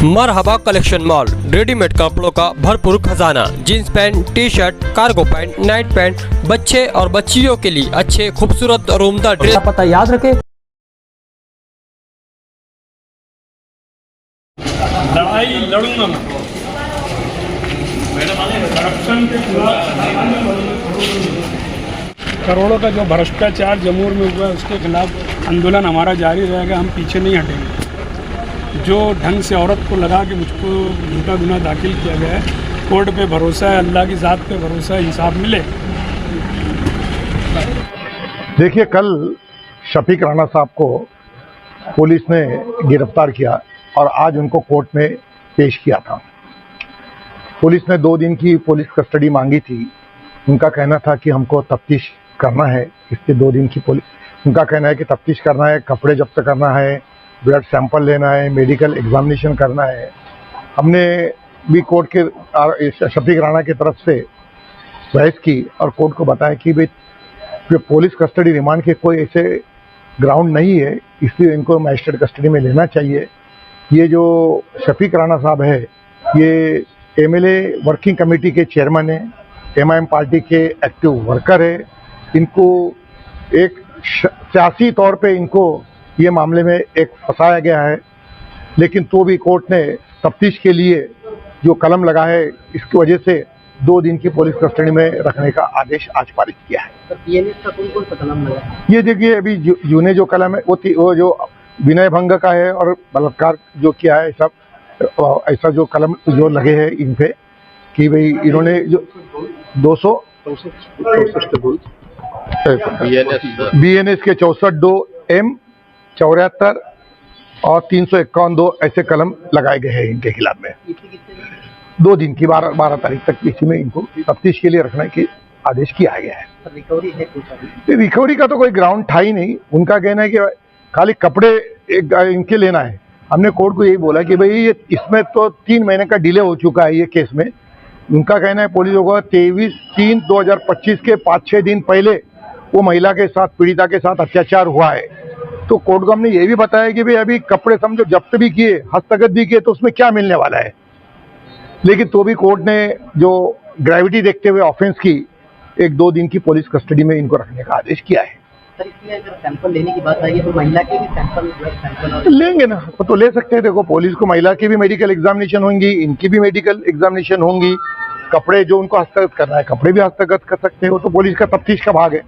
मरहबा collection mall, readymade कपड़ों का भरपूर खजाना। Jeans pant, T shirt, cargo pant, night pant, बच्चे और बच्चियों के लिए अच्छे खूबसूरत और उम्दा ड्रेस। पता याद रखे। लड़ाई लड़ूंगा मैं करप्शन के खिलाफ। करोड़ों का जो भ्रष्टाचार जम्मू में हुआ है उसके खिलाफ आंदोलन हमारा जारी रहेगा। हम पीछे नहीं हटेंगे। जो ढंग से औरत को लगा के मुझको झूठा गुनाह दाखिल किया गया है, कोर्ट पे भरोसा है, अल्लाह की ज़ात पे भरोसा है, इंसाफ मिले। देखिए, कल शफीक राणा साहब को पुलिस ने गिरफ्तार किया और आज उनको कोर्ट में पेश किया था। पुलिस ने 2 दिन की पुलिस कस्टडी मांगी थी। उनका कहना था कि हमको तफ्तीश करना है, इसके 2 दिन की पुलिस। उनका कहना है कि तफ्तीश करना है, कपड़े जब्त करना है, ब्लड सैंपल लेना है, मेडिकल एग्जामिनेशन करना है। हमने भी कोर्ट के शफीक राणा की तरफ से बहस की और कोर्ट को बताया कि भाई जो पुलिस कस्टडी रिमांड के कोई ऐसे ग्राउंड नहीं है, इसलिए इनको मजिस्ट्रेट कस्टडी में लेना चाहिए। ये जो शफीक राणा साहब है, ये एमएलए वर्किंग कमेटी के चेयरमैन है, एमआईएम पार्टी के एक्टिव वर्कर है। इनको एक सियासी तौर पे इनको ये मामले में एक फंसाया गया है, लेकिन तो भी कोर्ट ने तफ्तीश के लिए जो कलम लगा है, इसकी वजह से 2 दिन की पुलिस कस्टडी में रखने का आदेश आज पारित किया है। का कौन सा कलम लगा? ये देखिए, अभी यूने जो कलम है वो जो विनय भंग का है और बलात्कार जो किया है, सब ऐसा जो कलम जो लगे हैं इन पे कि भाई इन्होंने जो 264 BNS के 64(2)M 74 और 351(2) ऐसे कलम लगाए गए हैं इनके खिलाफ में। 2 दिन की 12 तारीख तक इसी में इनको तफ्तीश के लिए रखने के आदेश किया गया है। रिकवरी है कुछ? रिकवरी का तो कोई ग्राउंड था ही नहीं। उनका कहना है कि खाली कपड़े इनके लेना है। हमने कोर्ट को यही बोला कि भाई ये इसमें तो 3 महीने का डिले हो चुका है ये केस में। उनका कहना है पुलिस को 23/3/2025 के 5-6 दिन पहले वो महिला के साथ, पीड़िता के साथ अत्याचार हुआ है। तो कोर्ट को हमने ये भी बताया कि भाई अभी कपड़े समझो जब्त भी किए, हस्तगत भी किए, तो उसमें क्या मिलने वाला है। लेकिन तो भी कोर्ट ने जो ग्रेविटी देखते हुए ऑफेंस की 1-2 दिन की पुलिस कस्टडी में इनको रखने का आदेश किया है। सर, इसमें अगर सैंपल लेने की बात आई है तो महिला के भी सैंपल लेंगे ना, तो ले सकते हैं। देखो, पुलिस को महिला की भी मेडिकल एग्जामिनेशन होंगी, इनकी भी मेडिकल एग्जामिनेशन होंगी। कपड़े जो उनको हस्तगत करना है, कपड़े भी हस्तगत कर सकते हैं। वो तो पुलिस का तफ्तीश का भाग है।